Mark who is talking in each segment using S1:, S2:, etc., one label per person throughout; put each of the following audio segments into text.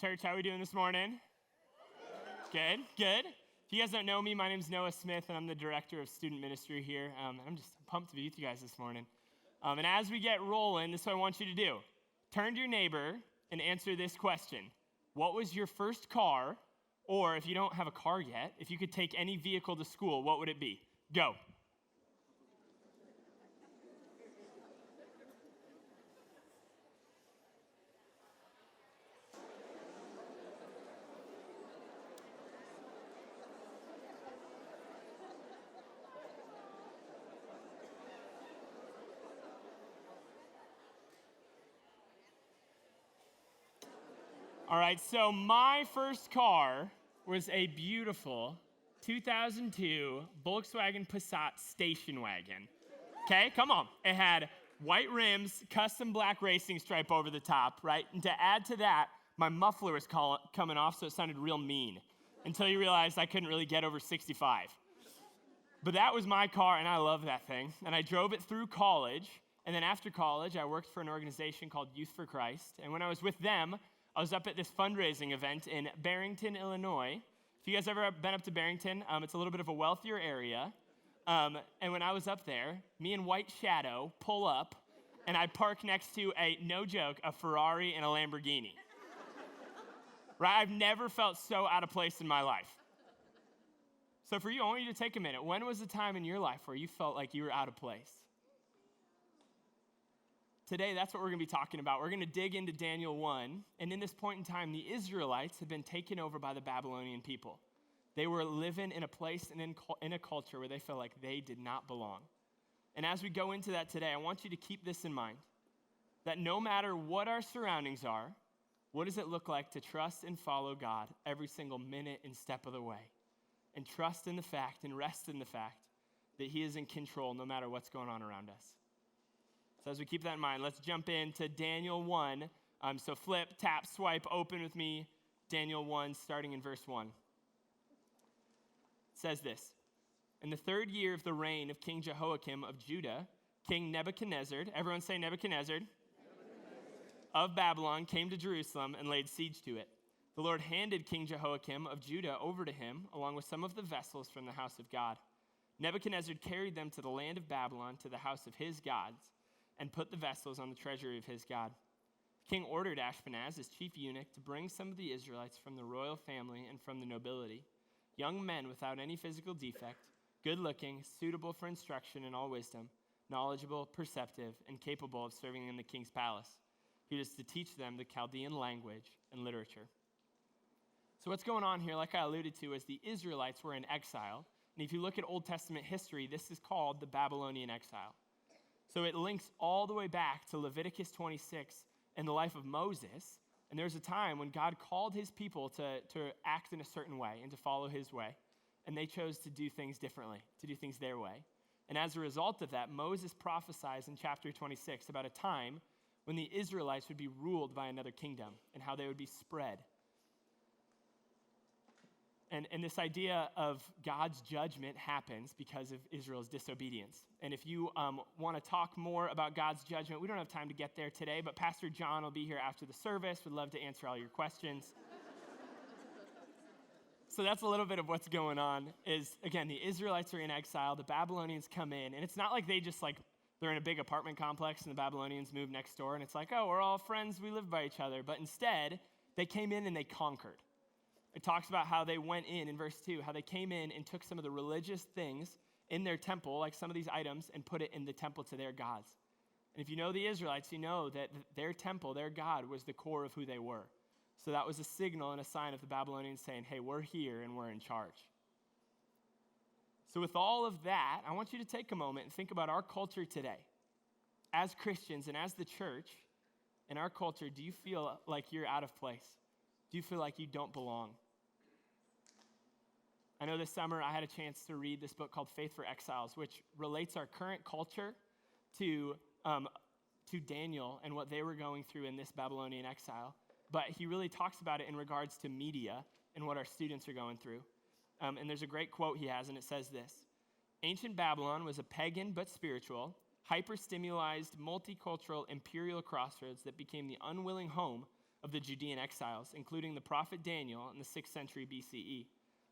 S1: church. How are we doing this morning? Good. If you guys don't know me, my name's Noah Smith, and I'm the director of Student Ministry here. I'm just pumped to be with you guys this morning. And as we get rolling, this is what I want you to do. Turn to your neighbor and answer this question. What was your first car, or if you don't have a car yet, if you could take any vehicle to school, what would it be? Go. All right, so my first car was a beautiful 2002 Volkswagen Passat station wagon. Okay, come on. It had white rims, custom black racing stripe over the top, right? And to add to that, my muffler was coming off, so it sounded real mean until you realized I couldn't really get over 65. But that was my car, and I love that thing. And I drove it through college, and then after college, I worked for an organization called Youth for Christ. And when I was with them, I was up at this fundraising event in Barrington, Illinois. If you guys ever been up to Barrington, it's a little bit of a wealthier area. And when I was up there, me and White Shadow pull up, and I park next to no joke, a Ferrari and a Lamborghini. Right? I've never felt so out of place in my life. So for you, I want you to take a minute. When was the time in your life where you felt like you were out of place? Today, that's what we're going to be talking about. We're going to dig into Daniel 1. And in this point in time, the Israelites had been taken over by the Babylonian people. They were living in a place and in a culture where they felt like they did not belong. And as we go into that today, I want you to keep this in mind, that no matter what our surroundings are, what does it look like to trust and follow God every single minute and step of the way? And trust in the fact and rest in the fact that He is in control no matter what's going on around us. So as we keep that in mind, let's jump into Daniel 1. So flip, tap, swipe, open with me. Daniel 1, starting in verse 1. It says this. In the third year of the reign of King Jehoiakim of Judah, King Nebuchadnezzar, everyone say Nebuchadnezzar, of Babylon came to Jerusalem and laid siege to it. The Lord handed King Jehoiakim of Judah over to him, along with some of the vessels from the house of God. Nebuchadnezzar carried them to the land of Babylon, to the house of his gods, and put the vessels on the treasury of his God. The king ordered Ashpenaz, his chief eunuch, to bring some of the Israelites from the royal family and from the nobility, young men without any physical defect, good-looking, suitable for instruction in all wisdom, knowledgeable, perceptive, and capable of serving in the king's palace. He was to teach them the Chaldean language and literature. So what's going on here, like I alluded to, is the Israelites were in exile. And if you look at Old Testament history, this is called the Babylonian exile. So it links all the way back to Leviticus 26 and the life of Moses. And there's a time when God called his people to act in a certain way and to follow his way. And they chose to do things differently, to do things their way. And as a result of that, Moses prophesies in chapter 26 about a time when the Israelites would be ruled by another kingdom and how they would be spread. And this idea of God's judgment happens because of Israel's disobedience. And if you want to talk more about God's judgment, we don't have time to get there today, but Pastor John will be here after the service. Would love to answer all your questions. So that's a little bit of what's going on is, again, the Israelites are in exile. The Babylonians come in. And it's not like they just they're in a big apartment complex and the Babylonians move next door. And it's like, oh, we're all friends. We live by each other. But instead, they came in and they conquered. It talks about how they went in verse 2, how they came in and took some of the religious things in their temple, like some of these items, and put it in the temple to their gods. And if you know the Israelites, you know that their temple, their God, was the core of who they were. So that was a signal and a sign of the Babylonians saying, hey, we're here and we're in charge. So with all of that, I want you to take a moment and think about our culture today. As Christians and as the church, in our culture, do you feel like you're out of place? Do you feel like you don't belong? I know this summer I had a chance to read this book called Faith for Exiles, which relates our current culture to Daniel and what they were going through in this Babylonian exile. But he really talks about it in regards to media and what our students are going through. And there's a great quote he has, and it says this. Ancient Babylon was a pagan but spiritual, hyper-stimulized, multicultural imperial crossroads that became the unwilling home of the Judean exiles, including the prophet Daniel in the 6th century BCE.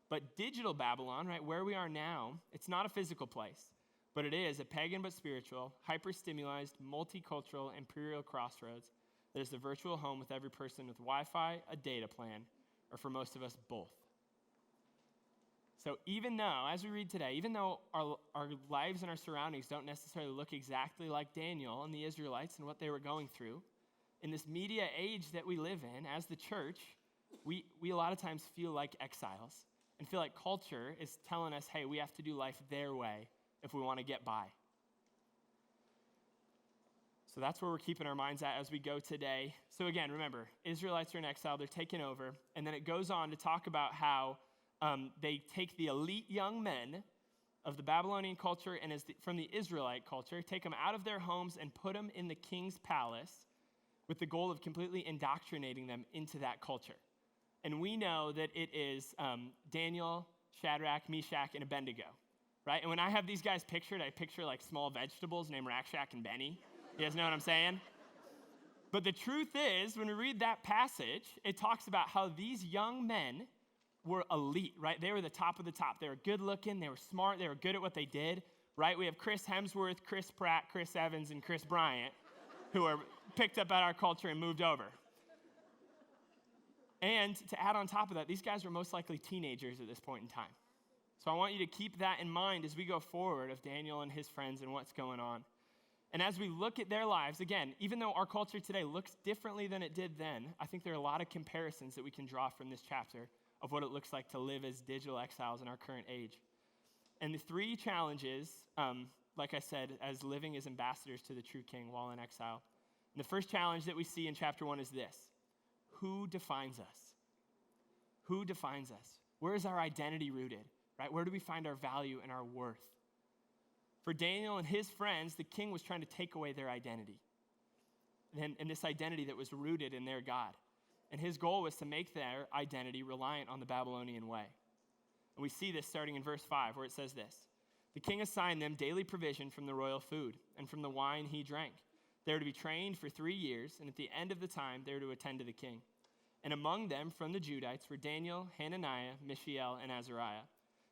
S1: But digital Babylon, right, where we are now, it's not a physical place, but it is a pagan but spiritual, hyper-stimulated, multicultural, imperial crossroads that is the virtual home with every person with Wi-Fi, a data plan, or for most of us, both. So even though, as we read today, even though our lives and our surroundings don't necessarily look exactly like Daniel and the Israelites and what they were going through, in this media age that we live in, as the church, we a lot of times feel like exiles and feel like culture is telling us, hey, we have to do life their way if we want to get by. So that's where we're keeping our minds at as we go today. So again, remember, Israelites are in exile, they're taken over, and then it goes on to talk about how they take the elite young men of the Babylonian culture and from the Israelite culture, take them out of their homes and put them in the king's palace with the goal of completely indoctrinating them into that culture. And we know that it is Daniel, Shadrach, Meshach, and Abednego, right? And when I have these guys pictured, I picture like small vegetables named Rakshak and Benny. You guys know what I'm saying? But the truth is, when we read that passage, it talks about how these young men were elite, right? They were the top of the top. They were good looking, they were smart, they were good at what they did, right? We have Chris Hemsworth, Chris Pratt, Chris Evans, and Chris Bryant, who are picked up at our culture and moved over. And to add on top of that, these guys were most likely teenagers at this point in time. So I want you to keep that in mind as we go forward of Daniel and his friends and what's going on. And as we look at their lives, again, even though our culture today looks differently than it did then, I think there are a lot of comparisons that we can draw from this chapter of what it looks like to live as digital exiles in our current age. And the three challenges, like I said, as living as ambassadors to the true king while in exile. And the first challenge that we see in chapter 1 is this: who defines us? Who defines us? Where is our identity rooted, right? Where do we find our value and our worth? For Daniel and his friends, the king was trying to take away their identity. And this identity that was rooted in their God. And his goal was to make their identity reliant on the Babylonian way. And we see this starting in verse 5, where it says this: the king assigned them daily provision from the royal food and from the wine he drank. They were to be trained for 3 years, and at the end of the time, they were to attend to the king. And among them, from the Judites, were Daniel, Hananiah, Mishael, and Azariah.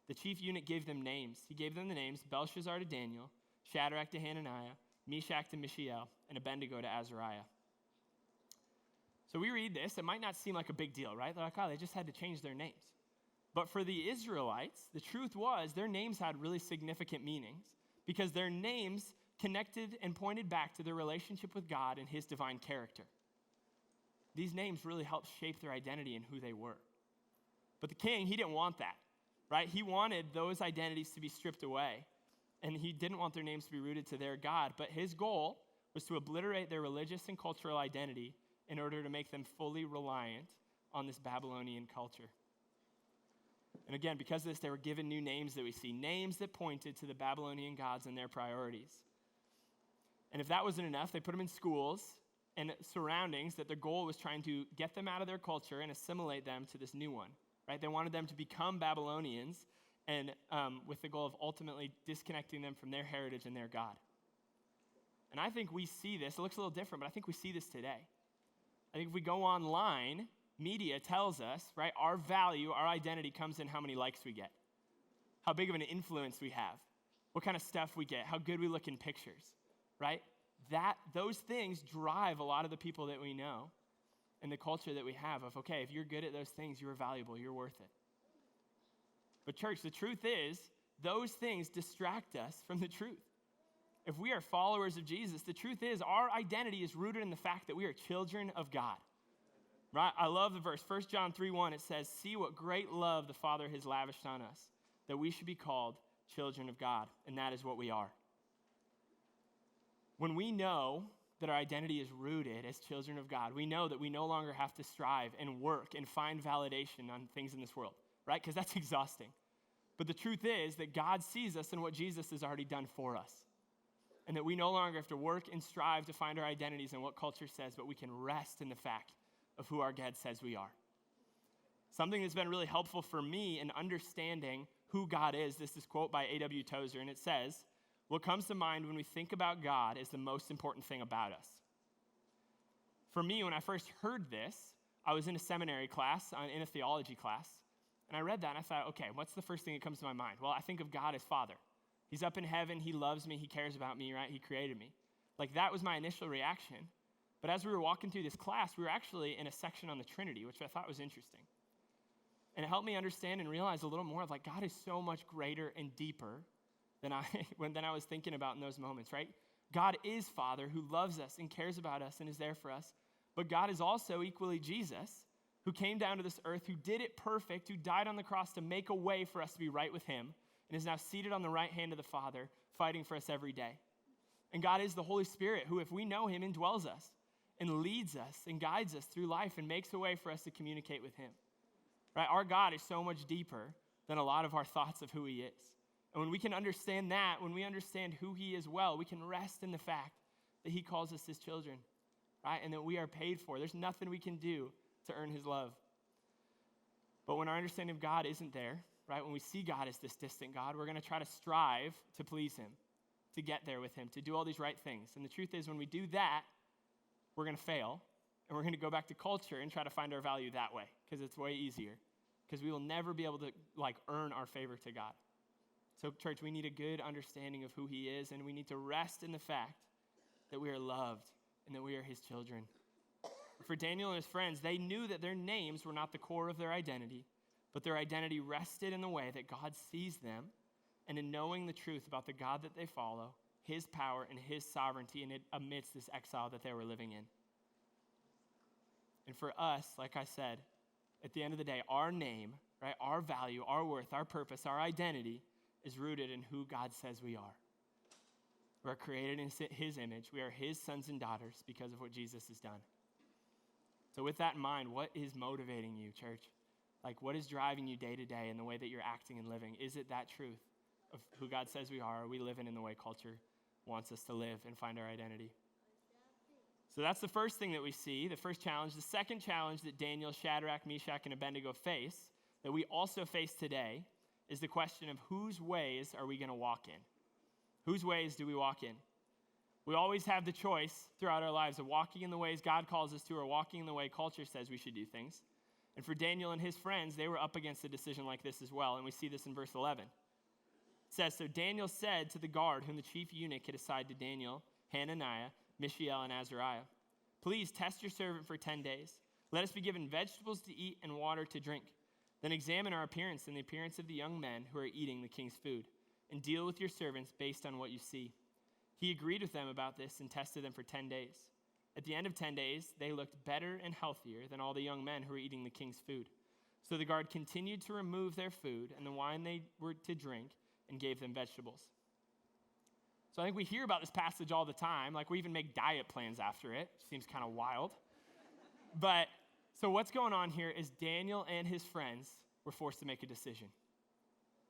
S1: The chief eunuch gave them names. He gave them the names Belshazzar to Daniel, Shadrach to Hananiah, Meshach to Mishael, and Abednego to Azariah. So we read this, it might not seem like a big deal, right? They're like, oh, they just had to change their names. But for the Israelites, the truth was their names had really significant meanings because their names connected and pointed back to their relationship with God and his divine character. These names really helped shape their identity and who they were. But the king, he didn't want that, right? He wanted those identities to be stripped away, and he didn't want their names to be rooted to their God. But his goal was to obliterate their religious and cultural identity in order to make them fully reliant on this Babylonian culture. And again, because of this, they were given new names that we see, names that pointed to the Babylonian gods and their priorities. And if that wasn't enough, they put them in schools and surroundings that their goal was trying to get them out of their culture and assimilate them to this new one, right? They wanted them to become Babylonians and with the goal of ultimately disconnecting them from their heritage and their God. And I think we see this. It looks a little different, but I think we see this today. I think if we go online, media tells us, right, our value, our identity comes in how many likes we get, how big of an influence we have, what kind of stuff we get, how good we look in pictures, right? Those things drive a lot of the people that we know and the culture that we have of, okay, if you're good at those things, you're valuable, you're worth it. But church, the truth is, those things distract us from the truth. If we are followers of Jesus, the truth is our identity is rooted in the fact that we are children of God. Right? I love the verse. 1 John 3:1, it says, see what great love the Father has lavished on us, that we should be called children of God. And that is what we are. When we know that our identity is rooted as children of God, we know that we no longer have to strive and work and find validation on things in this world, right? Because that's exhausting. But the truth is that God sees us in what Jesus has already done for us. And that we no longer have to work and strive to find our identities in what culture says, but we can rest in the fact of who our God says we are. Something that's been really helpful for me in understanding who God is, this quote by A.W. Tozer, and it says, what comes to mind when we think about God is the most important thing about us. For me, when I first heard this, I was in a seminary class, in a theology class, and I read that and I thought, okay, what's the first thing that comes to my mind? Well, I think of God as Father. He's up in heaven, he loves me, he cares about me, right? He created me. Like that was my initial reaction. But as we were walking through this class, we were actually in a section on the Trinity, which I thought was interesting. And it helped me understand and realize a little more of like God is so much greater and deeper than I was thinking about in those moments, right? God is Father who loves us and cares about us and is there for us. But God is also equally Jesus, who came down to this earth, who did it perfect, who died on the cross to make a way for us to be right with him, and is now seated on the right hand of the Father, fighting for us every day. And God is the Holy Spirit, who, if we know him, indwells us and leads us and guides us through life and makes a way for us to communicate with him. Right? Our God is so much deeper than a lot of our thoughts of who he is. And when we can understand that, when we understand who he is well, we can rest in the fact that he calls us his children, right? And that we are paid for. There's nothing we can do to earn his love. But when our understanding of God isn't there, right? When we see God as this distant God, we're going to try to strive to please him, to get there with him, to do all these right things. And the truth is, when we do that, we're going to fail. And we're going to go back to culture and try to find our value that way because it's way easier. Because we will never be able to earn our favor to God. So church, we need a good understanding of who he is, and we need to rest in the fact that we are loved and that we are his children. For Daniel and his friends, they knew that their names were not the core of their identity, but their identity rested in the way that God sees them and in knowing the truth about the God that they follow, his power and his sovereignty amidst this exile that they were living in. And for us, like I said, at the end of the day, our name, right, our value, our worth, our purpose, our identity is rooted in who God says we are. We're created in his image. We are his sons and daughters because of what Jesus has done. So with that in mind, what is motivating you, church? Like, what is driving you day to day in the way that you're acting and living? Is it that truth of who God says we are? Are we living in the way culture wants us to live and find our identity? So that's the first thing that we see, the first challenge. The second challenge that Daniel, Shadrach, Meshach, and Abednego face, that we also face today, is the question of whose ways are we going to walk in? Whose ways do we walk in? We always have the choice throughout our lives of walking in the ways God calls us to or walking in the way culture says we should do things. And for Daniel and his friends, they were up against a decision like this as well, and we see this in verse 11. It says, so Daniel said to the guard whom the chief eunuch had assigned to Daniel, Hananiah, Mishael, and Azariah, please test your servant for 10 days. Let us be given vegetables to eat and water to drink. Then examine our appearance and the appearance of the young men who are eating the king's food, and deal with your servants based on what you see. He agreed with them about this and tested them for 10 days. At the end of 10 days, they looked better and healthier than all the young men who were eating the king's food. So the guard continued to remove their food and the wine they were to drink and gave them vegetables. So I think we hear about this passage all the time. Like we even make diet plans after it. Seems kind of wild. But so what's going on here is Daniel and his friends were forced to make a decision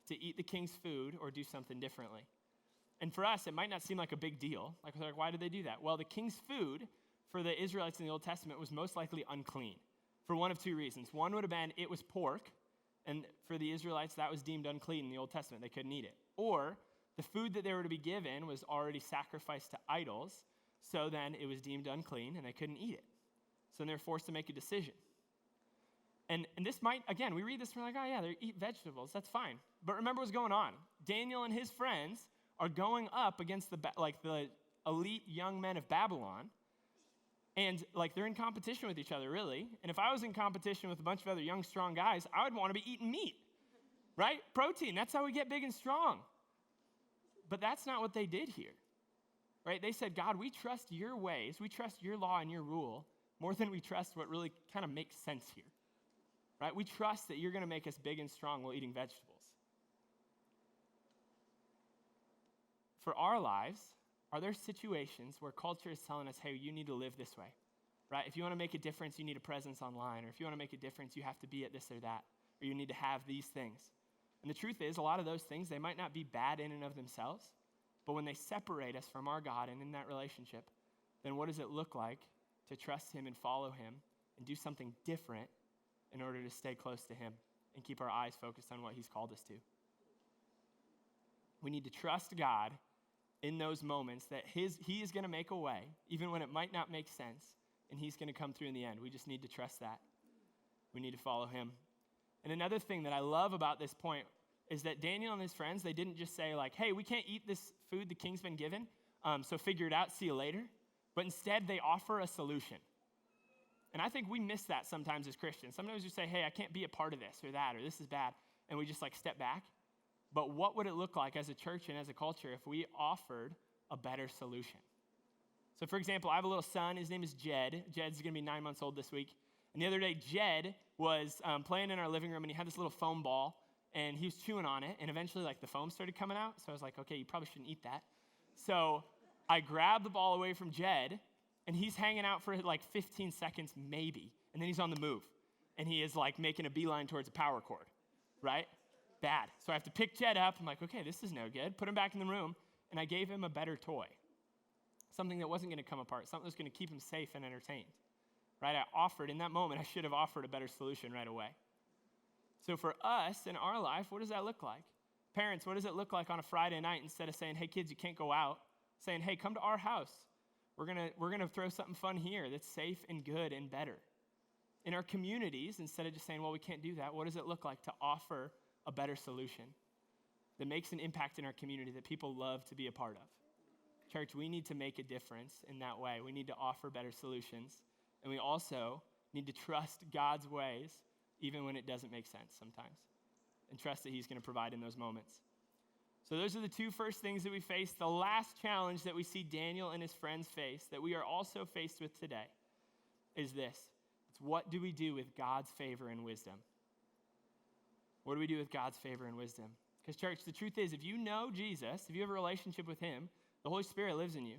S1: to eat the king's food or do something differently. And for us, it might not seem like a big deal. Like, why did they do that? Well, the king's food for the Israelites in the Old Testament was most likely unclean for one of two reasons. One would have been it was pork, and for the Israelites, that was deemed unclean in the Old Testament. They couldn't eat it. Or the food that they were to be given was already sacrificed to idols, so then it was deemed unclean, and they couldn't eat it. So then they're forced to make a decision. And this might, again, we read this and we're like, oh yeah, they eat vegetables, that's fine. But remember what's going on. Daniel and his friends are going up against the elite young men of Babylon, and they're in competition with each other, really. And if I was in competition with a bunch of other young, strong guys, I would want to be eating meat, right? Protein, that's how we get big and strong. But that's not what they did here, right? They said, God, we trust your ways, we trust your law and your rule more than we trust what really kind of makes sense here, right? We trust that you're going to make us big and strong while eating vegetables. For our lives, are there situations where culture is telling us, hey, you need to live this way, right? If you want to make a difference, you need a presence online, or if you want to make a difference, you have to be at this or that, or you need to have these things. And the truth is, a lot of those things, they might not be bad in and of themselves, but when they separate us from our God and in that relationship, then what does it look like to trust him and follow him and do something different in order to stay close to him and keep our eyes focused on what he's called us to? We need to trust God in those moments that he is going to make a way, even when it might not make sense, and he's going to come through in the end. We just need to trust that. We need to follow him. And another thing that I love about this point is that Daniel and his friends, they didn't just say like, hey, we can't eat this food the king's been given, so figure it out, see you later. But instead, they offer a solution. And I think we miss that sometimes as Christians. Sometimes we say, hey, I can't be a part of this or that, or this is bad, and we just like step back. But what would it look like as a church and as a culture if we offered a better solution? So for example, I have a little son. His name is Jed. Jed's going to be 9 months old this week. And the other day, Jed was playing in our living room, and he had this little foam ball, and he was chewing on it, and eventually like the foam started coming out. So I was like, okay, you probably shouldn't eat that. So I grabbed the ball away from Jed, and he's hanging out for like 15 seconds maybe, and then he's on the move, and he is like making a beeline towards a power cord, right? Bad. So I have to pick Jed up. I'm like, okay, this is no good. Put him back in the room, and I gave him a better toy, something that wasn't going to come apart, something that was going to keep him safe and entertained, right? I offered, in that moment, I should have offered a better solution right away. So for us in our life, what does that look like? Parents, what does it look like on a Friday night instead of saying, hey, kids, you can't go out, saying, hey, come to our house. We're gonna throw something fun here that's safe and good and better. In our communities, instead of just saying, well, we can't do that, what does it look like to offer a better solution that makes an impact in our community that people love to be a part of? Church, we need to make a difference in that way. We need to offer better solutions, and we also need to trust God's ways even when it doesn't make sense sometimes, and trust that he's going to provide in those moments. So those are the two first things that we face. The last challenge that we see Daniel and his friends face, that we are also faced with today, is this. It's what do we do with God's favor and wisdom? What do we do with God's favor and wisdom? Because church, the truth is, if you know Jesus, if you have a relationship with him, the Holy Spirit lives in you,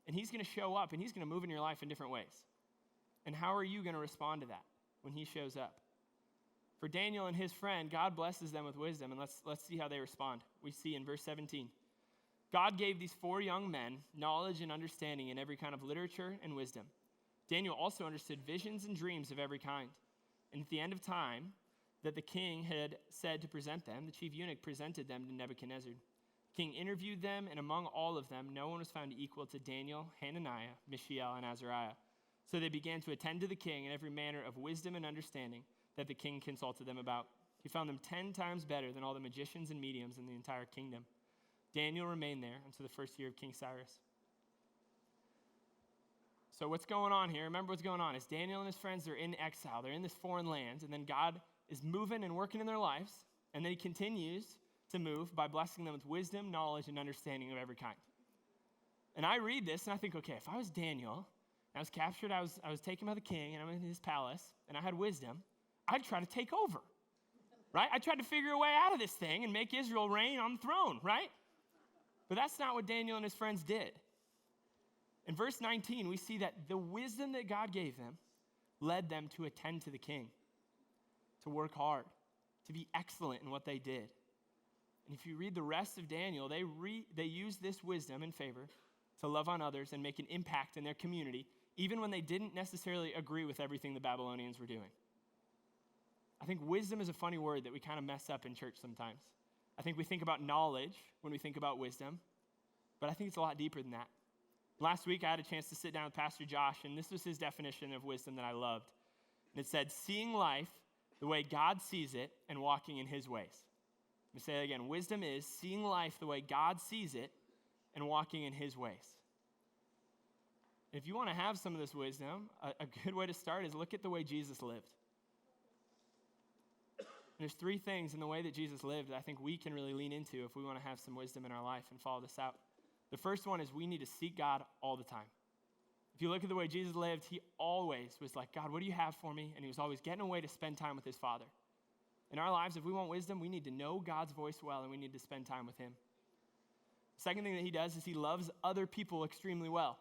S1: and he's going to show up, and he's going to move in your life in different ways. And how are you going to respond to that when he shows up? For Daniel and his friend, God blesses them with wisdom, and let's see how they respond. We see in verse 17, God gave these 4 young men knowledge and understanding in every kind of literature and wisdom. Daniel also understood visions and dreams of every kind. And at the end of time that the king had said to present them, the chief eunuch presented them to Nebuchadnezzar. The king interviewed them, and among all of them, no one was found equal to Daniel, Hananiah, Mishael, and Azariah. So they began to attend to the king in every manner of wisdom and understanding that the king consulted them about. He found them 10 times better than all the magicians and mediums in the entire kingdom. Daniel remained there until the first year of King Cyrus. So what's going on here? Remember what's going on is Daniel and his friends are in exile. They're in this foreign land, and then God is moving and working in their lives, and then he continues to move by blessing them with wisdom, knowledge, and understanding of every kind. And I read this, and I think, okay, if I was Daniel, and I was captured, I was taken by the king, and I'm in his palace, and I had wisdom, I'd try to take over, right? I tried to figure a way out of this thing and make Israel reign on the throne, right? But that's not what Daniel and his friends did. In verse 19, we see that the wisdom that God gave them led them to attend to the king, to work hard, to be excellent in what they did. And if you read the rest of Daniel, they used this wisdom and favor to love on others and make an impact in their community, even when they didn't necessarily agree with everything the Babylonians were doing. I think wisdom is a funny word that we kind of mess up in church sometimes. I think we think about knowledge when we think about wisdom, but I think it's a lot deeper than that. Last week, I had a chance to sit down with Pastor Josh, and this was his definition of wisdom that I loved. And it said, seeing life the way God sees it and walking in his ways. Let me say that again. Wisdom is seeing life the way God sees it and walking in his ways. If you want to have some of this wisdom, a good way to start is look at the way Jesus lived. There's 3 things in the way that Jesus lived that I think we can really lean into if we want to have some wisdom in our life and follow this out. The first one is we need to seek God all the time. If you look at the way Jesus lived, he always was like, God, what do you have for me? And he was always getting away to spend time with his Father. In our lives, if we want wisdom, we need to know God's voice well, and we need to spend time with him. The second thing that he does is he loves other people extremely well.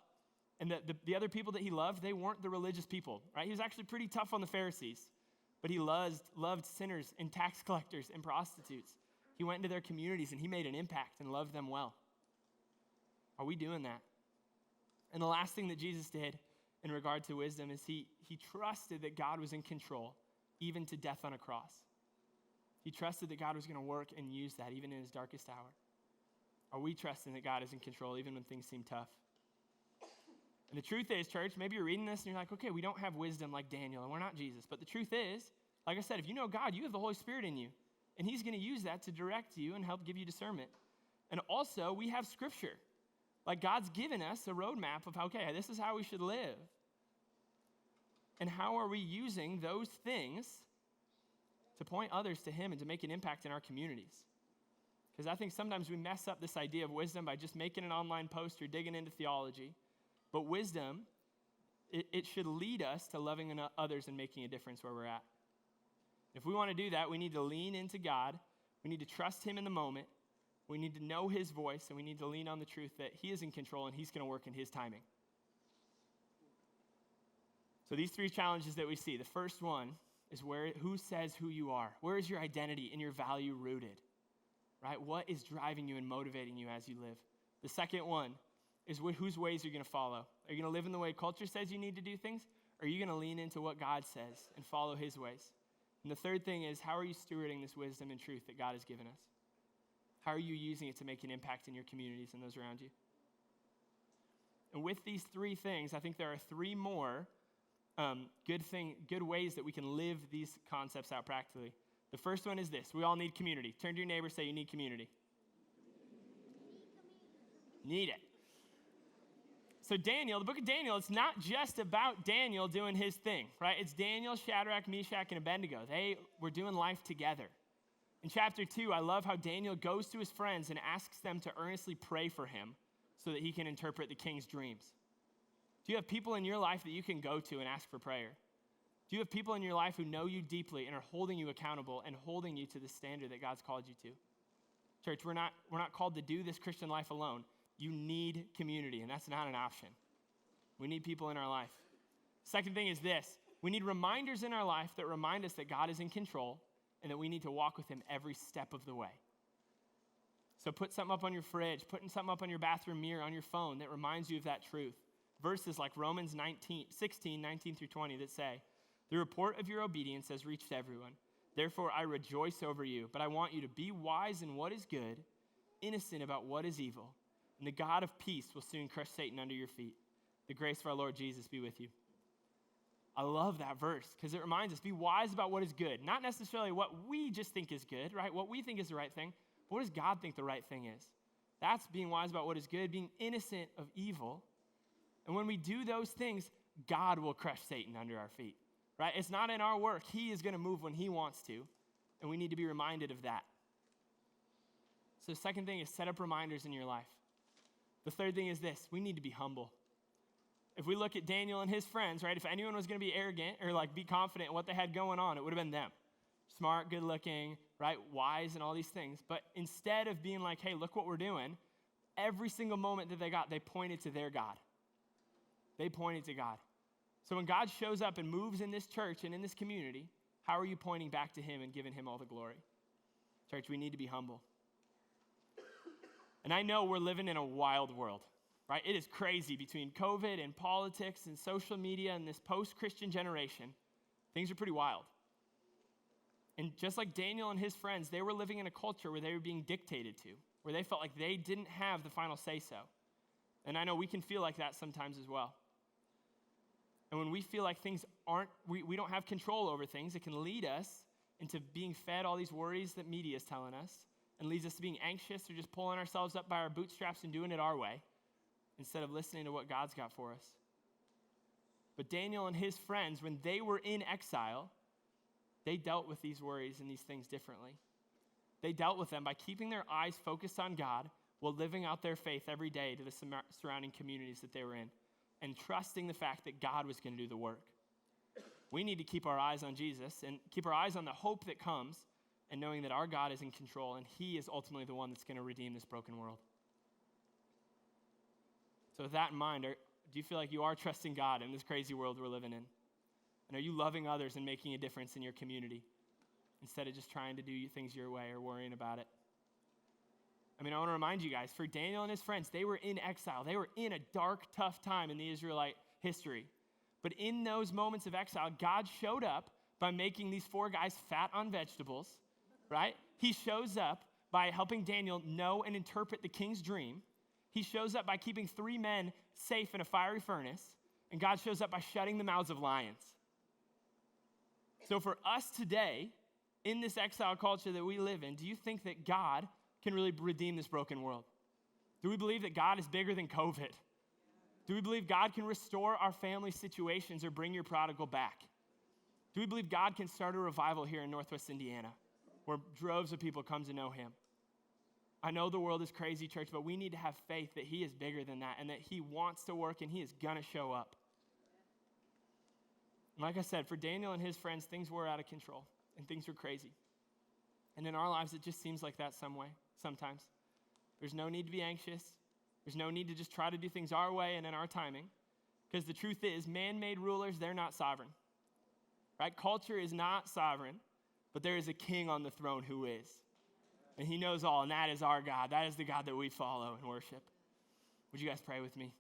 S1: And the other people that he loved, they weren't the religious people, right? He was actually pretty tough on the Pharisees. But he loved sinners and tax collectors and prostitutes. He went into their communities and he made an impact and loved them well. Are we doing that? And the last thing that Jesus did in regard to wisdom is he trusted that God was in control, even to death on a cross. He trusted that God was going to work and use that even in his darkest hour. Are we trusting that God is in control even when things seem tough? And the truth is, church, maybe you're reading this and you're like, okay, we don't have wisdom like Daniel, and we're not Jesus. But the truth is, like I said, if you know God, you have the Holy Spirit in you. And he's going to use that to direct you and help give you discernment. And also, we have Scripture. Like, God's given us a roadmap of, okay, this is how we should live. And how are we using those things to point others to him and to make an impact in our communities? Because I think sometimes we mess up this idea of wisdom by just making an online post or digging into theology. But wisdom, it should lead us to loving others and making a difference where we're at. If we want to do that, we need to lean into God. We need to trust him in the moment. We need to know his voice, and we need to lean on the truth that he is in control and he's going to work in his timing. So these three challenges that we see, the first one is who says who you are? Where is your identity and your value rooted? Right? What is driving you and motivating you as you live? The second one is whose ways you're going to follow. Are you going to live in the way culture says you need to do things? Or are you going to lean into what God says and follow his ways? And the third thing is, how are you stewarding this wisdom and truth that God has given us? How are you using it to make an impact in your communities and those around you? And with these three things, I think there are three more good ways that we can live these concepts out practically. The first one is this: we all need community. Turn to your neighbor, say, you need community. Need it. So Daniel, the book of Daniel, it's not just about Daniel doing his thing, right? It's Daniel, Shadrach, Meshach, and Abednego. They were doing life together. In chapter 2, I love how Daniel goes to his friends and asks them to earnestly pray for him so that he can interpret the king's dreams. Do you have people in your life that you can go to and ask for prayer? Do you have people in your life who know you deeply and are holding you accountable and holding you to the standard that God's called you to? Church, we're not called to do this Christian life alone. You need community, and that's not an option. We need people in our life. Second thing is this: we need reminders in our life that remind us that God is in control and that we need to walk with him every step of the way. So put something up on your fridge, putting something up on your bathroom mirror, on your phone that reminds you of that truth. Verses like Romans 16, 19 through 20 that say, the report of your obedience has reached everyone. Therefore, I rejoice over you, but I want you to be wise in what is good, innocent about what is evil, and the God of peace will soon crush Satan under your feet. The grace of our Lord Jesus be with you. I love that verse because it reminds us, be wise about what is good. Not necessarily what we just think is good, right? What we think is the right thing, but what does God think the right thing is? That's being wise about what is good, being innocent of evil. And when we do those things, God will crush Satan under our feet, right? It's not in our work. He is going to move when he wants to, and we need to be reminded of that. So the second thing is set up reminders in your life. The third thing is this: we need to be humble. If we look at Daniel and his friends, right, if anyone was going to be arrogant or like be confident in what they had going on, it would have been them. Smart, good looking, right, wise and all these things. But instead of being like, hey, look what we're doing, every single moment that they got, they pointed to their God. They pointed to God. So when God shows up and moves in this church and in this community, how are you pointing back to him and giving him all the glory? Church, we need to be humble. And I know we're living in a wild world, right? It is crazy between COVID and politics and social media and this post-Christian generation. Things are pretty wild. And just like Daniel and his friends, they were living in a culture where they were being dictated to, where they felt like they didn't have the final say-so. And I know we can feel like that sometimes as well. And when we feel like things we don't have control over things, it can lead us into being fed all these worries that media is telling us, and leads us to being anxious or just pulling ourselves up by our bootstraps and doing it our way instead of listening to what God's got for us. But Daniel and his friends, when they were in exile, they dealt with these worries and these things differently. They dealt with them by keeping their eyes focused on God while living out their faith every day to the surrounding communities that they were in and trusting the fact that God was going to do the work. We need to keep our eyes on Jesus and keep our eyes on the hope that comes, and knowing that our God is in control and he is ultimately the one that's going to redeem this broken world. So with that in mind, do you feel like you are trusting God in this crazy world we're living in? And are you loving others and making a difference in your community instead of just trying to do things your way or worrying about it? I mean, I want to remind you guys, for Daniel and his friends, they were in exile. They were in a dark, tough time in the Israelite history. But in those moments of exile, God showed up by making these four guys fat on vegetables, right? He shows up by helping Daniel know and interpret the king's dream. He shows up by keeping 3 men safe in a fiery furnace, and God shows up by shutting the mouths of lions. So for us today, in this exile culture that we live in, do you think that God can really redeem this broken world? Do we believe that God is bigger than COVID? Do we believe God can restore our family situations or bring your prodigal back? Do we believe God can start a revival here in Northwest Indiana where droves of people come to know him? I know the world is crazy, church, but we need to have faith that he is bigger than that and that he wants to work and he is going to show up. And like I said, for Daniel and his friends, things were out of control and things were crazy. And in our lives, it just seems like that sometimes. There's no need to be anxious. There's no need to just try to do things our way and in our timing. Because the truth is, man-made rulers, they're not sovereign. Right? Culture is not sovereign, but there is a king on the throne who is. And he knows all, and that is our God. That is the God that we follow and worship. Would you guys pray with me?